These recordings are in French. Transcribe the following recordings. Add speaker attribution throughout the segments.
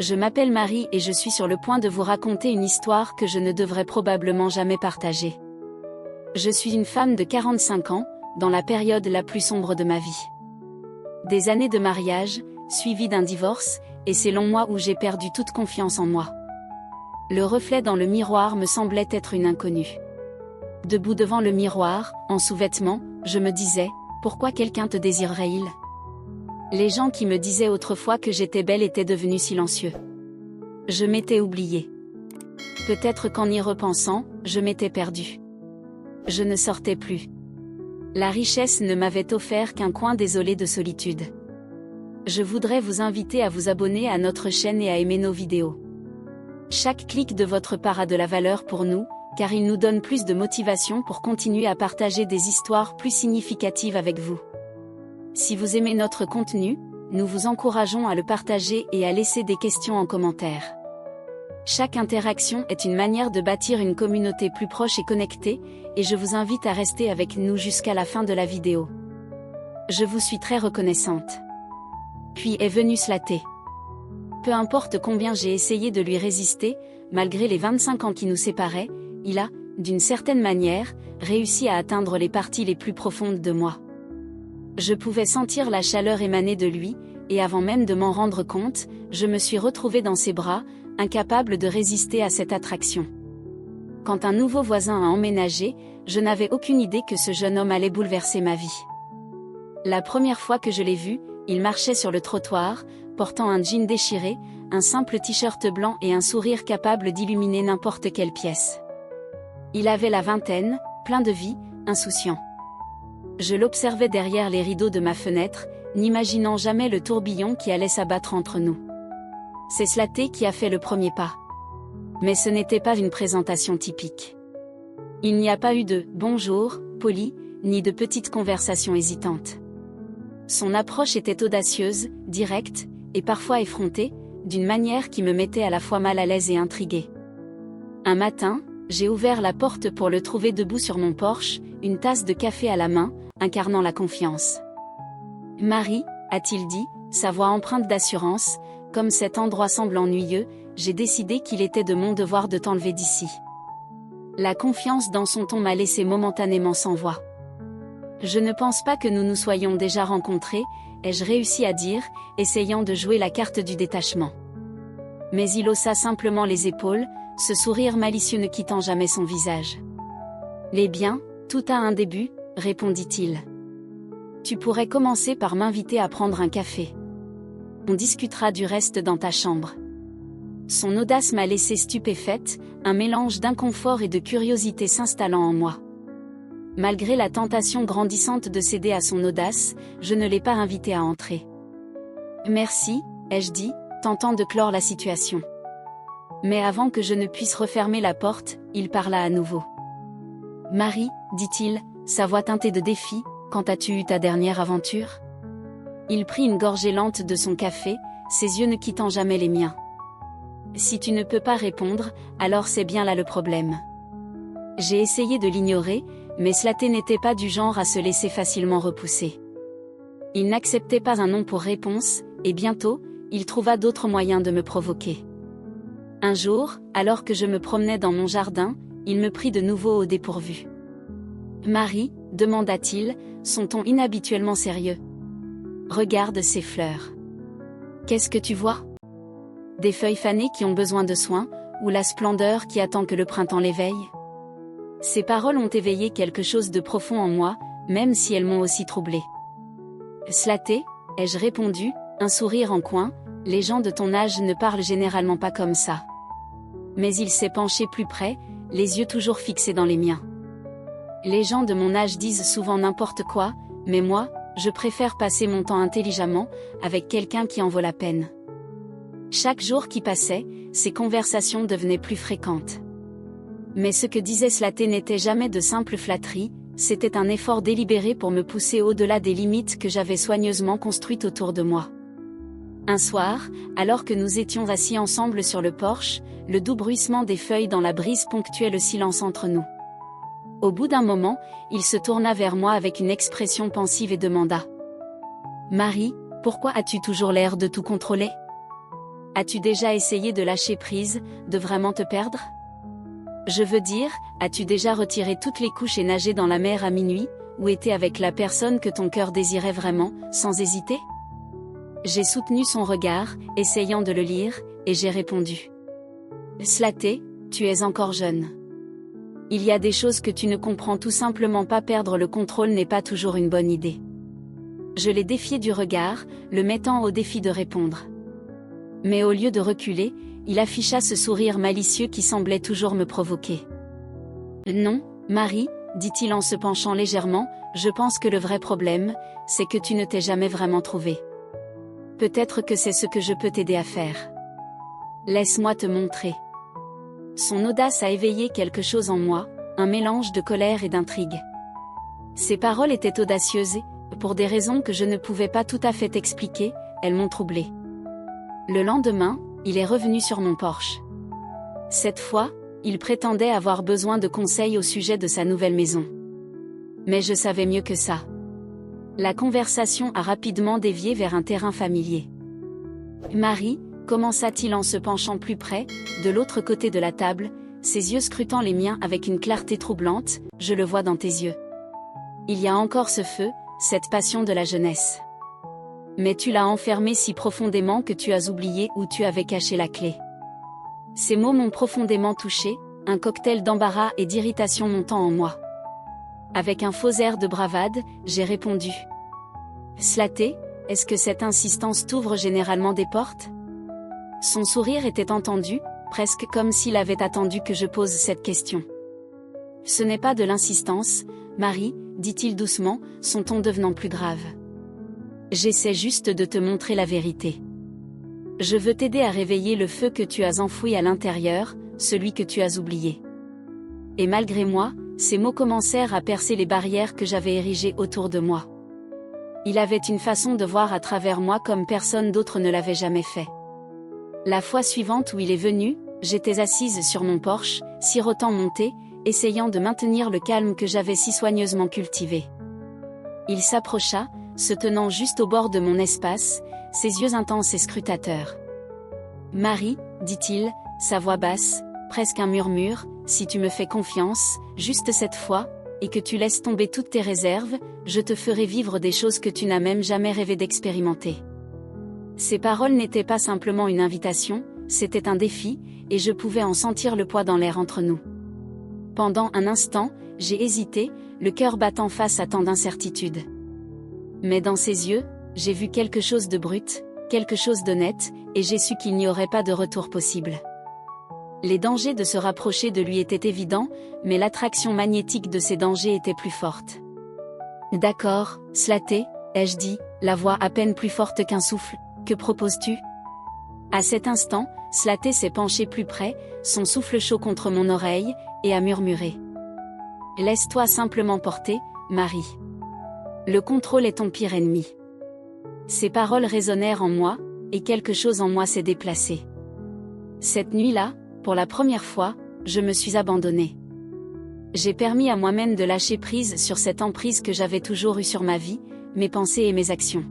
Speaker 1: Je m'appelle Marie et je suis sur le point de vous raconter une histoire que je ne devrais probablement jamais partager. Je suis une femme de 45 ans, dans la période la plus sombre de ma vie. Des années de mariage, suivies d'un divorce, et ces longs mois où j'ai perdu toute confiance en moi. Le reflet dans le miroir me semblait être une inconnue. Debout devant le miroir, en sous-vêtements, je me disais, pourquoi quelqu'un te désirerait-il ? Les gens qui me disaient autrefois que j'étais belle étaient devenus silencieux. Je m'étais oubliée. Peut-être qu'en y repensant, je m'étais perdue. Je ne sortais plus. La richesse ne m'avait offert qu'un coin désolé de solitude. Je voudrais vous inviter à vous abonner à notre chaîne et à aimer nos vidéos. Chaque clic de votre part a de la valeur pour nous, car il nous donne plus de motivation pour continuer à partager des histoires plus significatives avec vous. Si vous aimez notre contenu, nous vous encourageons à le partager et à laisser des questions en commentaire. Chaque interaction est une manière de bâtir une communauté plus proche et connectée, et je vous invite à rester avec nous jusqu'à la fin de la vidéo. Je vous suis très reconnaissante. Puis est venu Slaté. Peu importe combien j'ai essayé de lui résister, malgré les 25 ans qui nous séparaient, il a, d'une certaine manière, réussi à atteindre les parties les plus profondes de moi. Je pouvais sentir la chaleur émaner de lui, et avant même de m'en rendre compte, je me suis retrouvée dans ses bras, incapable de résister à cette attraction. Quand un nouveau voisin a emménagé, je n'avais aucune idée que ce jeune homme allait bouleverser ma vie. La première fois que je l'ai vu, il marchait sur le trottoir, portant un jean déchiré, un simple t-shirt blanc et un sourire capable d'illuminer n'importe quelle pièce. Il avait la vingtaine, plein de vie, insouciant. Je l'observais derrière les rideaux de ma fenêtre, n'imaginant jamais le tourbillon qui allait s'abattre entre nous. C'est Slaté qui a fait le premier pas. Mais ce n'était pas une présentation typique. Il n'y a pas eu de « bonjour » poli, ni de petites conversations hésitantes. Son approche était audacieuse, directe, et parfois effrontée, d'une manière qui me mettait à la fois mal à l'aise et intriguée. Un matin, j'ai ouvert la porte pour le trouver debout sur mon porche, une tasse de café à la main, incarnant la confiance. « Marie », a-t-il dit, sa voix empreinte d'assurance, « comme cet endroit semble ennuyeux, j'ai décidé qu'il était de mon devoir de t'enlever d'ici. » La confiance dans son ton m'a laissé momentanément sans voix. « Je ne pense pas que nous nous soyons déjà rencontrés », ai-je réussi à dire, essayant de jouer la carte du détachement. Mais il haussa simplement les épaules, ce sourire malicieux ne quittant jamais son visage. « Les biens, tout a un début », répondit-il. « Tu pourrais commencer par m'inviter à prendre un café. On discutera du reste dans ta chambre. » Son audace m'a laissé stupéfaite, un mélange d'inconfort et de curiosité s'installant en moi. Malgré la tentation grandissante de céder à son audace, je ne l'ai pas invité à entrer. « Merci », ai-je dit, tentant de clore la situation. Mais avant que je ne puisse refermer la porte, il parla à nouveau. « Marie, dit-il, sa voix teintée de défi, quand as-tu eu ta dernière aventure ? » Il prit une gorgée lente de son café, ses yeux ne quittant jamais les miens. « Si tu ne peux pas répondre, alors c'est bien là le problème. » J'ai essayé de l'ignorer, mais Slaté n'était pas du genre à se laisser facilement repousser. Il n'acceptait pas un non pour réponse, et bientôt, il trouva d'autres moyens de me provoquer. Un jour, alors que je me promenais dans mon jardin, il me prit de nouveau au dépourvu. « Marie », demanda-t-il, son ton inhabituellement sérieux. « Regarde ces fleurs. Qu'est-ce que tu vois ? Des feuilles fanées qui ont besoin de soins, ou la splendeur qui attend que le printemps l'éveille ? » Ces paroles ont éveillé quelque chose de profond en moi, même si elles m'ont aussi troublée. « Slaté », ai-je répondu, un sourire en coin, « les gens de ton âge ne parlent généralement pas comme ça. » Mais il s'est penché plus près, les yeux toujours fixés dans les miens. « Les gens de mon âge disent souvent n'importe quoi, mais moi, je préfère passer mon temps intelligemment, avec quelqu'un qui en vaut la peine. » Chaque jour qui passait, ces conversations devenaient plus fréquentes. Mais ce que disait Slaté n'était jamais de simple flatterie, c'était un effort délibéré pour me pousser au-delà des limites que j'avais soigneusement construites autour de moi. Un soir, alors que nous étions assis ensemble sur le porche, le doux bruissement des feuilles dans la brise ponctuait le silence entre nous. Au bout d'un moment, il se tourna vers moi avec une expression pensive et demanda : « Marie, pourquoi as-tu toujours l'air de tout contrôler ? As-tu déjà essayé de lâcher prise, de vraiment te perdre? Je veux dire, as-tu déjà retiré toutes les couches et nagé dans la mer à minuit, ou été avec la personne que ton cœur désirait vraiment, sans hésiter? J'ai soutenu son regard, essayant de le lire, et j'ai répondu. Slaté, tu es encore jeune. Il y a des choses que tu ne comprends tout simplement pas. Perdre le contrôle n'est pas toujours une bonne idée. Je l'ai défié du regard, le mettant au défi de répondre. Mais au lieu de reculer, il afficha ce sourire malicieux qui semblait toujours me provoquer. Non, Marie, dit-il en se penchant légèrement, je pense que le vrai problème, c'est que tu ne t'es jamais vraiment trouvée. Peut-être que c'est ce que je peux t'aider à faire. Laisse-moi te montrer. Son audace a éveillé quelque chose en moi, un mélange de colère et d'intrigue. Ses paroles étaient audacieuses et, pour des raisons que je ne pouvais pas tout à fait expliquer, elles m'ont troublée. Le lendemain, il est revenu sur mon porche. Cette fois, il prétendait avoir besoin de conseils au sujet de sa nouvelle maison. Mais je savais mieux que ça. La conversation a rapidement dévié vers un terrain familier. Marie, commença-t-il en se penchant plus près, de l'autre côté de la table, ses yeux scrutant les miens avec une clarté troublante, je le vois dans tes yeux. Il y a encore ce feu, cette passion de la jeunesse. Mais tu l'as enfermé si profondément que tu as oublié où tu avais caché la clé. Ces mots m'ont profondément touché, un cocktail d'embarras et d'irritation montant en moi. Avec un faux air de bravade, j'ai répondu. Slaté, est-ce que cette insistance t'ouvre généralement des portes? Son sourire était entendu, presque comme s'il avait attendu que je pose cette question. Ce n'est pas de l'insistance, Marie, dit-il doucement, son ton devenant plus grave. J'essaie juste de te montrer la vérité. Je veux t'aider à réveiller le feu que tu as enfoui à l'intérieur, celui que tu as oublié. Et malgré moi, ces mots commencèrent à percer les barrières que j'avais érigées autour de moi. Il avait une façon de voir à travers moi comme personne d'autre ne l'avait jamais fait. La fois suivante où il est venu, j'étais assise sur mon porche, sirotant mon thé, essayant de maintenir le calme que j'avais si soigneusement cultivé. Il s'approcha, se tenant juste au bord de mon espace, ses yeux intenses et scrutateurs. Marie, dit-il, sa voix basse, presque un murmure, si tu me fais confiance, juste cette fois, et que tu laisses tomber toutes tes réserves, je te ferai vivre des choses que tu n'as même jamais rêvé d'expérimenter. Ces paroles n'étaient pas simplement une invitation, c'était un défi, et je pouvais en sentir le poids dans l'air entre nous. Pendant un instant, j'ai hésité, le cœur battant face à tant d'incertitudes. Mais dans ses yeux, j'ai vu quelque chose de brut, quelque chose d'honnête, et j'ai su qu'il n'y aurait pas de retour possible. Les dangers de se rapprocher de lui étaient évidents, mais l'attraction magnétique de ces dangers était plus forte. D'accord, Slaté, ai-je dit, la voix à peine plus forte qu'un souffle, que proposes-tu? À cet instant, Slaté s'est penché plus près, son souffle chaud contre mon oreille, et a murmuré. Laisse-toi simplement porter, Marie. Le contrôle est ton pire ennemi. Ces paroles résonnèrent en moi, et quelque chose en moi s'est déplacé. Cette nuit-là, pour la première fois, je me suis abandonnée. J'ai permis à moi-même de lâcher prise sur cette emprise que j'avais toujours eue sur ma vie, mes pensées et mes actions.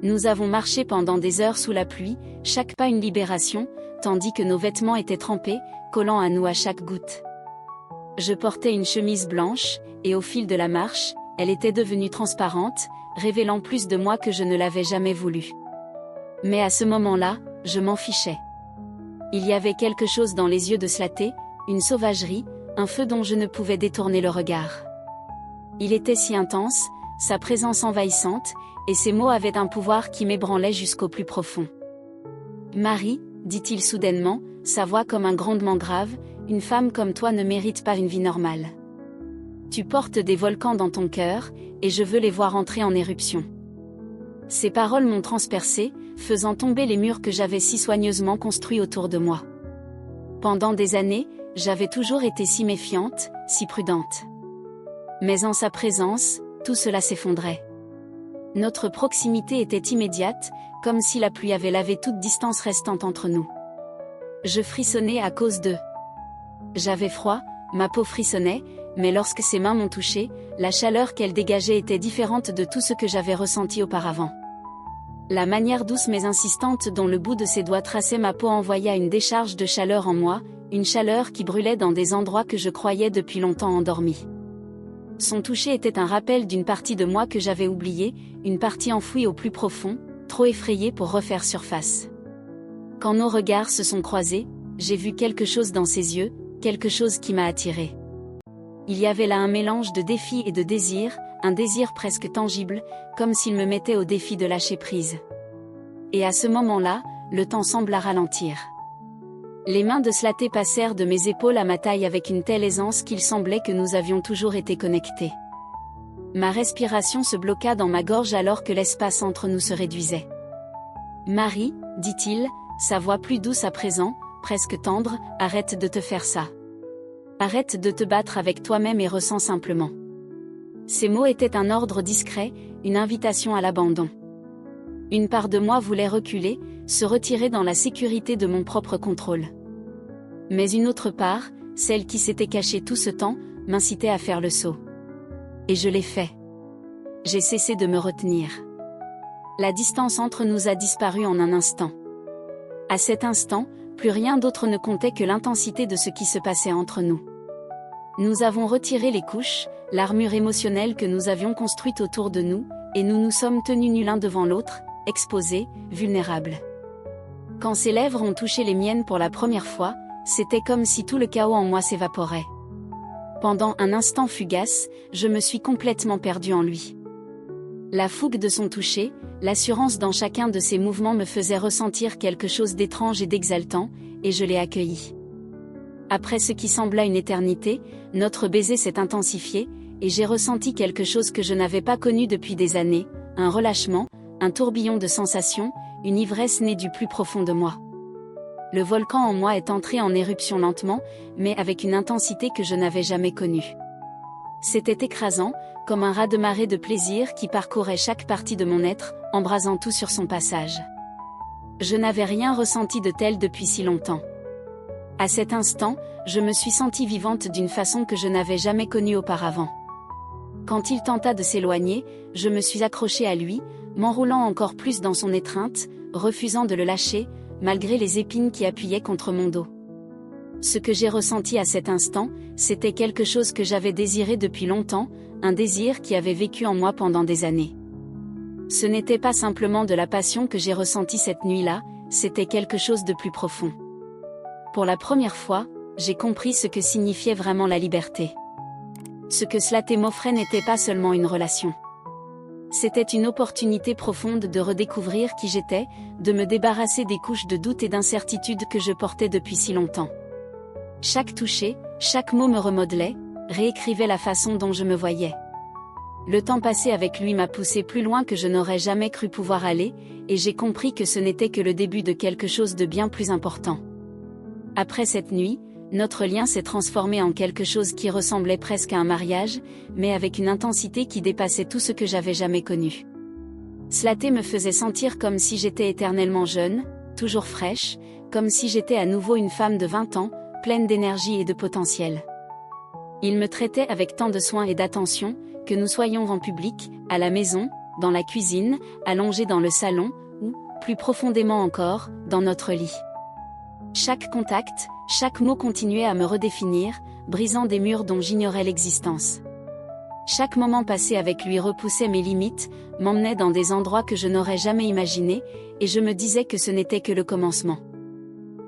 Speaker 1: Nous avons marché pendant des heures sous la pluie, chaque pas une libération, tandis que nos vêtements étaient trempés, collant à nous à chaque goutte. Je portais une chemise blanche, et au fil de la marche, elle était devenue transparente, révélant plus de moi que je ne l'avais jamais voulu. Mais à ce moment-là, je m'en fichais. Il y avait quelque chose dans les yeux de Slaté, une sauvagerie, un feu dont je ne pouvais détourner le regard. Il était si intense, sa présence envahissante, et ses mots avaient un pouvoir qui m'ébranlait jusqu'au plus profond. Marie, dit-il soudainement, sa voix comme un grondement grave, une femme comme toi ne mérite pas une vie normale. Tu portes des volcans dans ton cœur, et je veux les voir entrer en éruption. Ces paroles m'ont transpercé, faisant tomber les murs que j'avais si soigneusement construits autour de moi. Pendant des années, j'avais toujours été si méfiante, si prudente. Mais en sa présence, tout cela s'effondrait. Notre proximité était immédiate, comme si la pluie avait lavé toute distance restante entre nous. Je frissonnais à cause d'eux. J'avais froid, ma peau frissonnait, mais lorsque ses mains m'ont touchée, la chaleur qu'elle dégageait était différente de tout ce que j'avais ressenti auparavant. La manière douce mais insistante dont le bout de ses doigts traçait ma peau envoya une décharge de chaleur en moi, une chaleur qui brûlait dans des endroits que je croyais depuis longtemps endormis. Son toucher était un rappel d'une partie de moi que j'avais oubliée, une partie enfouie au plus profond, trop effrayée pour refaire surface. Quand nos regards se sont croisés, j'ai vu quelque chose dans ses yeux, quelque chose qui m'a attirée. Il y avait là un mélange de défi et de désir, un désir presque tangible, comme s'il me mettait au défi de lâcher prise. Et à ce moment-là, le temps sembla ralentir. Les mains de Slaté passèrent de mes épaules à ma taille avec une telle aisance qu'il semblait que nous avions toujours été connectés. Ma respiration se bloqua dans ma gorge alors que l'espace entre nous se réduisait. « Marie, dit-il, sa voix plus douce à présent, presque tendre, arrête de te faire ça. Arrête de te battre avec toi-même et ressens simplement. » Ces mots étaient un ordre discret, une invitation à l'abandon. Une part de moi voulait reculer, se retirer dans la sécurité de mon propre contrôle. Mais une autre part, celle qui s'était cachée tout ce temps, m'incitait à faire le saut. Et je l'ai fait. J'ai cessé de me retenir. La distance entre nous a disparu en un instant. À cet instant, plus rien d'autre ne comptait que l'intensité de ce qui se passait entre nous. Nous avons retiré les couches, l'armure émotionnelle que nous avions construite autour de nous, et nous nous sommes tenus nus l'un devant l'autre, exposés, vulnérables. Quand ses lèvres ont touché les miennes pour la première fois, c'était comme si tout le chaos en moi s'évaporait. Pendant un instant fugace, je me suis complètement perdue en lui. La fougue de son toucher, l'assurance dans chacun de ses mouvements me faisait ressentir quelque chose d'étrange et d'exaltant, et je l'ai accueilli. Après ce qui sembla une éternité, notre baiser s'est intensifié, et j'ai ressenti quelque chose que je n'avais pas connu depuis des années, un relâchement, un tourbillon de sensations, une ivresse née du plus profond de moi. Le volcan en moi est entré en éruption lentement, mais avec une intensité que je n'avais jamais connue. C'était écrasant, comme un raz-de-marée de plaisir qui parcourait chaque partie de mon être, embrasant tout sur son passage. Je n'avais rien ressenti de tel depuis si longtemps. À cet instant, je me suis sentie vivante d'une façon que je n'avais jamais connue auparavant. Quand il tenta de s'éloigner, je me suis accrochée à lui, m'enroulant encore plus dans son étreinte, refusant de le lâcher, malgré les épines qui appuyaient contre mon dos. Ce que j'ai ressenti à cet instant, c'était quelque chose que j'avais désiré depuis longtemps, un désir qui avait vécu en moi pendant des années. Ce n'était pas simplement de la passion que j'ai ressentie cette nuit-là, c'était quelque chose de plus profond. Pour la première fois, j'ai compris ce que signifiait vraiment la liberté. Ce que Slaté m'offrait n'était pas seulement une relation. C'était une opportunité profonde de redécouvrir qui j'étais, de me débarrasser des couches de doute et d'incertitude que je portais depuis si longtemps. Chaque toucher, chaque mot me remodelait, réécrivait la façon dont je me voyais. Le temps passé avec lui m'a poussé plus loin que je n'aurais jamais cru pouvoir aller, et j'ai compris que ce n'était que le début de quelque chose de bien plus important. Après cette nuit, notre lien s'est transformé en quelque chose qui ressemblait presque à un mariage, mais avec une intensité qui dépassait tout ce que j'avais jamais connu. Slaté me faisait sentir comme si j'étais éternellement jeune, toujours fraîche, comme si j'étais à nouveau une femme de 20 ans, pleine d'énergie et de potentiel. Il me traitait avec tant de soin et d'attention, que nous soyons en public, à la maison, dans la cuisine, allongés dans le salon, ou, plus profondément encore, dans notre lit. Chaque contact, chaque mot continuait à me redéfinir, brisant des murs dont j'ignorais l'existence. Chaque moment passé avec lui repoussait mes limites, m'emmenait dans des endroits que je n'aurais jamais imaginés, et je me disais que ce n'était que le commencement.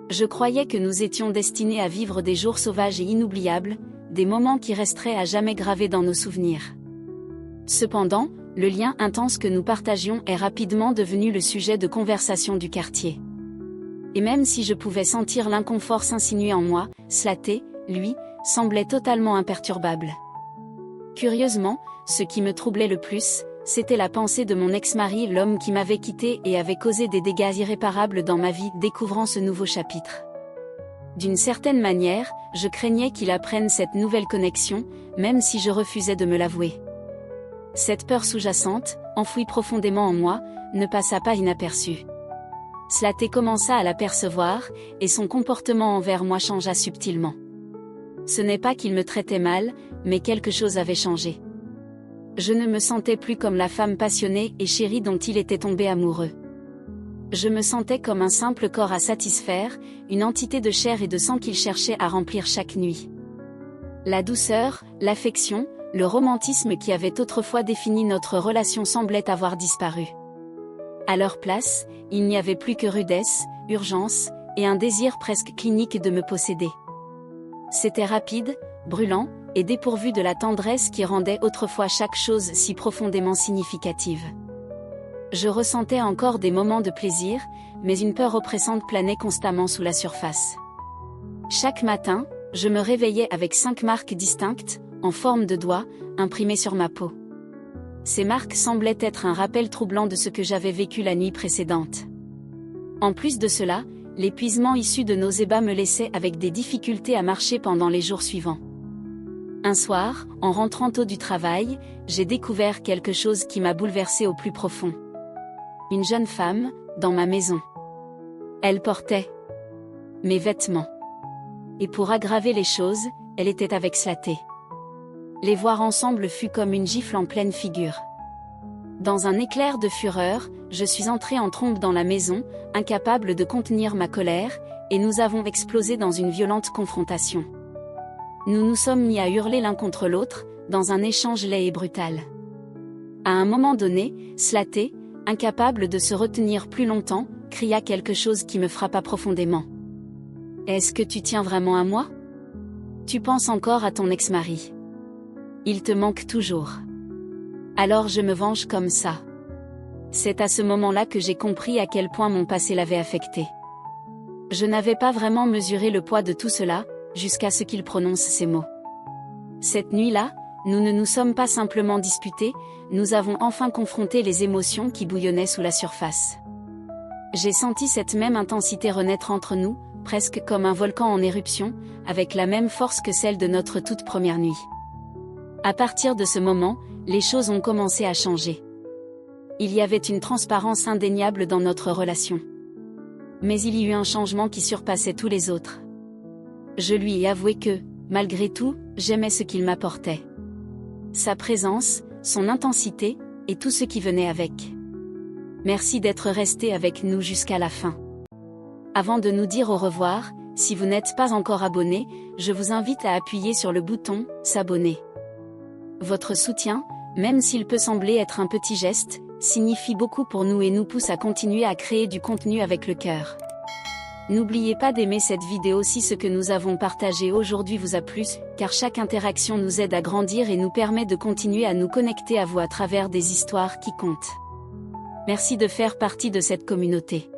Speaker 1: Je croyais que nous étions destinés à vivre des jours sauvages et inoubliables, des moments qui resteraient à jamais gravés dans nos souvenirs. Cependant, le lien intense que nous partagions est rapidement devenu le sujet de conversation du quartier. Et même si je pouvais sentir l'inconfort s'insinuer en moi, Slaté, lui, semblait totalement imperturbable. Curieusement, ce qui me troublait le plus, c'était la pensée de mon ex-mari, l'homme qui m'avait quitté et avait causé des dégâts irréparables dans ma vie, découvrant ce nouveau chapitre. D'une certaine manière, je craignais qu'il apprenne cette nouvelle connexion, même si je refusais de me l'avouer. Cette peur sous-jacente, enfouie profondément en moi, ne passa pas inaperçue. Slaté commença à l'apercevoir, et son comportement envers moi changea subtilement. Ce n'est pas qu'il me traitait mal, mais quelque chose avait changé. Je ne me sentais plus comme la femme passionnée et chérie dont il était tombé amoureux. Je me sentais comme un simple corps à satisfaire, une entité de chair et de sang qu'il cherchait à remplir chaque nuit. La douceur, l'affection, le romantisme qui avaient autrefois défini notre relation semblaient avoir disparu. À leur place, il n'y avait plus que rudesse, urgence, et un désir presque clinique de me posséder. C'était rapide, brûlant, et dépourvu de la tendresse qui rendait autrefois chaque chose si profondément significative. Je ressentais encore des moments de plaisir, mais une peur oppressante planait constamment sous la surface. Chaque matin, je me réveillais avec 5 marques distinctes, en forme de doigts, imprimées sur ma peau. Ces marques semblaient être un rappel troublant de ce que j'avais vécu la nuit précédente. En plus de cela, l'épuisement issu de nos ébats me laissait avec des difficultés à marcher pendant les jours suivants. Un soir, en rentrant tôt du travail, j'ai découvert quelque chose qui m'a bouleversée au plus profond. Une jeune femme, dans ma maison. Elle portait mes vêtements. Et pour aggraver les choses, elle était avec Slaté. Les voir ensemble fut comme une gifle en pleine figure. Dans un éclair de fureur, je suis entrée en trombe dans la maison, incapable de contenir ma colère, et nous avons explosé dans une violente confrontation. Nous nous sommes mis à hurler l'un contre l'autre, dans un échange laid et brutal. À un moment donné, Slaté, incapable de se retenir plus longtemps, cria quelque chose qui me frappa profondément. « Est-ce que tu tiens vraiment à moi ? Tu penses encore à ton ex-mari. Il te manque toujours. Alors je me venge comme ça. » C'est à ce moment-là que j'ai compris à quel point mon passé l'avait affecté. Je n'avais pas vraiment mesuré le poids de tout cela, jusqu'à ce qu'il prononce ces mots. Cette nuit-là, nous ne nous sommes pas simplement disputés, nous avons enfin confronté les émotions qui bouillonnaient sous la surface. J'ai senti cette même intensité renaître entre nous, presque comme un volcan en éruption, avec la même force que celle de notre toute première nuit. À partir de ce moment, les choses ont commencé à changer. Il y avait une transparence indéniable dans notre relation. Mais il y eut un changement qui surpassait tous les autres. Je lui ai avoué que, malgré tout, j'aimais ce qu'il m'apportait. Sa présence, son intensité, et tout ce qui venait avec. Merci d'être resté avec nous jusqu'à la fin. Avant de nous dire au revoir, si vous n'êtes pas encore abonné, je vous invite à appuyer sur le bouton « S'abonner ». Votre soutien, même s'il peut sembler être un petit geste, signifie beaucoup pour nous et nous pousse à continuer à créer du contenu avec le cœur. N'oubliez pas d'aimer cette vidéo si ce que nous avons partagé aujourd'hui vous a plu, car chaque interaction nous aide à grandir et nous permet de continuer à nous connecter à vous à travers des histoires qui comptent. Merci de faire partie de cette communauté.